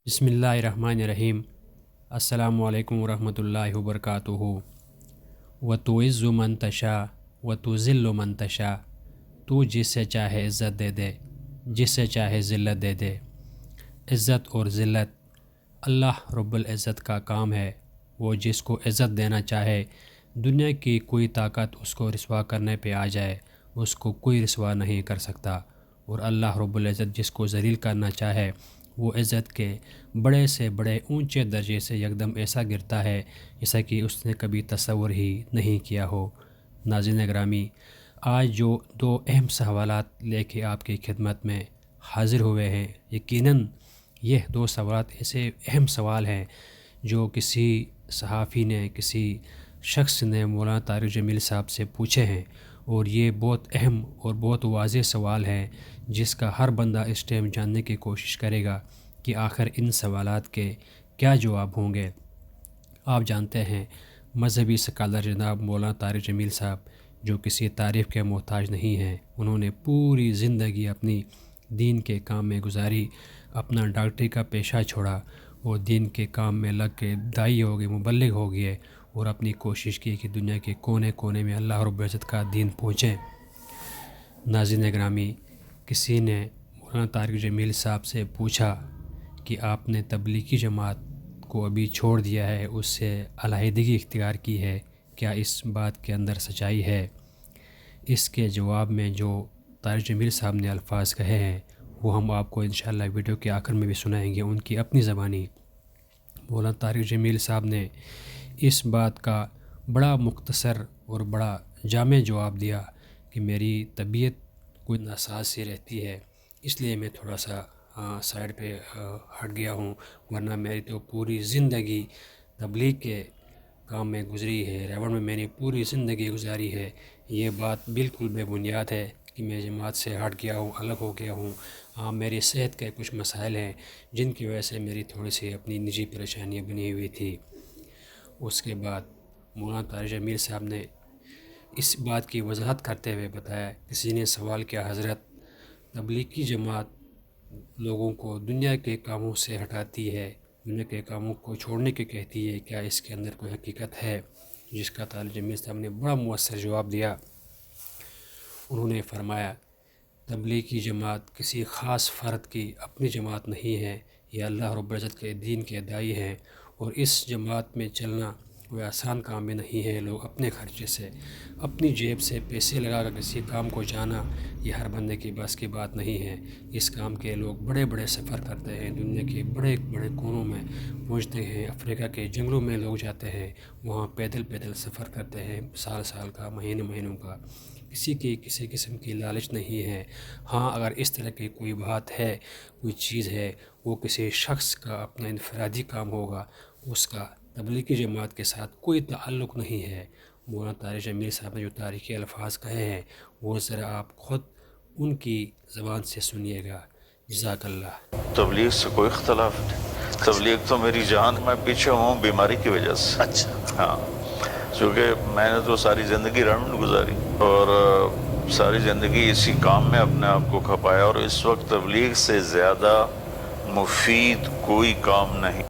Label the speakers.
Speaker 1: بسم اللہ الرحمن الرحیم۔ السلام علیکم ورحمۃ اللہ وبرکاتہ۔ وتعز من تشاء وتذل من تشاء، تو جس سے چاہے عزت دے دے، جس سے چاہے ذلت دے دے۔ عزت اور ذلت اللہ رب العزت کا کام ہے۔ وہ جس کو عزت دینا چاہے، دنیا کی کوئی طاقت اس کو رسوا کرنے پہ آ جائے، اس کو کوئی رسوا نہیں کر سکتا۔ اور اللہ رب العزت جس کو ذلیل کرنا چاہے، وہ عزت کے بڑے سے بڑے اونچے درجے سے یکدم ایسا گرتا ہے جیسا کہ اس نے کبھی تصور ہی نہیں کیا ہو۔ ناظرین گرامی، آج جو دو اہم سوالات لے کے آپ کی خدمت میں حاضر ہوئے ہیں، یقیناً یہ دو سوالات ایسے اہم سوال ہیں جو کسی صحافی نے، کسی شخص نے مولانا طارق جمیل صاحب سے پوچھے ہیں، اور یہ بہت اہم اور بہت واضح سوال ہیں جس کا ہر بندہ اس ٹائم جاننے کی کوشش کرے گا کہ آخر ان سوالات کے کیا جواب ہوں گے۔ آپ جانتے ہیں مذہبی سکالر جناب مولانا طارق جمیل صاحب جو کسی تعریف کے محتاج نہیں ہیں، انہوں نے پوری زندگی اپنی دین کے کام میں گزاری، اپنا ڈاکٹری کا پیشہ چھوڑا اور دین کے کام میں لگ کے داعی ہو گئے، مبلغ ہو گئے، اور اپنی کوشش کی کہ دنیا کے کونے کونے میں اللہ رب العزت کا دین پہنچے۔ ناظرین گرامی، کسی نے مولانا طارق جمیل صاحب سے پوچھا کہ آپ نے تبلیغی جماعت کو ابھی چھوڑ دیا ہے، اس سے علیحدگی اختیار کی ہے، کیا اس بات کے اندر سچائی ہے؟ اس کے جواب میں جو طارق جمیل صاحب نے الفاظ کہے ہیں وہ ہم آپ کو انشاءاللہ ویڈیو کے آخر میں بھی سنائیں گے، ان کی اپنی زبانی۔ مولانا طارق جمیل صاحب نے اس بات کا بڑا مختصر اور بڑا جامع جواب دیا کہ میری طبیعت کوئی ناساز سی رہتی ہے، اس لیے میں تھوڑا سا سائڈ پہ ہٹ گیا ہوں، ورنہ میری تو پوری زندگی تبلیغ کے کام میں گزری ہے، ریوڑ میں میں نے پوری زندگی گزاری ہے۔ یہ بات بالکل بے بنیاد ہے کہ میں جماعت سے ہٹ گیا ہوں، الگ ہو گیا ہوں۔ میری صحت کے کچھ مسائل ہیں جن کی وجہ سے میری تھوڑی سی اپنی نجی پریشانیاں بنی ہوئی تھی۔ اس کے بعد مولانا طارق جمیل صاحب نے اس بات کی وضاحت کرتے ہوئے بتایا، کسی نے سوال کیا، حضرت تبلیغی جماعت لوگوں کو دنیا کے کاموں سے ہٹاتی ہے، دنیا کے کاموں کو چھوڑنے کے کہتی ہے، کیا اس کے اندر کوئی حقیقت ہے؟ جس کا طارق جمیل صاحب نے بڑا مؤثر جواب دیا۔ انہوں نے فرمایا، تبلیغی جماعت کسی خاص فرد کی اپنی جماعت نہیں ہے، یہ اللہ رب العزت کے دین کے داعی ہیں، اور اس جماعت میں چلنا کوئی آسان کام بھی نہیں ہے۔ لوگ اپنے خرچے سے، اپنی جیب سے پیسے لگا کر کسی کام کو جانا، یہ ہر بندے کی بس کی بات نہیں ہے۔ اس کام کے لوگ بڑے بڑے سفر کرتے ہیں، دنیا کے بڑے بڑے کونوں میں پہنچتے ہیں، افریقہ کے جنگلوں میں لوگ جاتے ہیں، وہاں پیدل پیدل سفر کرتے ہیں، سال سال کا، مہینے مہینوں کا۔ کسی کی کسی قسم کی لالچ نہیں ہے۔ ہاں، اگر اس طرح کی کوئی بات ہے، کوئی چیز ہے، وہ کسی شخص کا اپنا انفرادی کام ہوگا، اس کا تبلیغی جماعت کے ساتھ کوئی تعلق نہیں ہے۔ مولانا طارق جمیل صاحب نے جو تاریخی الفاظ کہے ہیں وہ ذرا آپ خود ان کی زبان سے سنیے گا۔ جزاک اللہ۔
Speaker 2: تبلیغ سے کوئی اختلاف نہیں، تبلیغ تو میری جان، میں پیچھے ہوں بیماری کی وجہ سے۔
Speaker 3: اچھا،
Speaker 2: ہاں، چونکہ میں نے تو ساری زندگی رن گزاری اور ساری زندگی اسی کام میں اپنے آپ کو کھپایا، اور اس وقت تبلیغ سے زیادہ مفید کوئی کام نہیں۔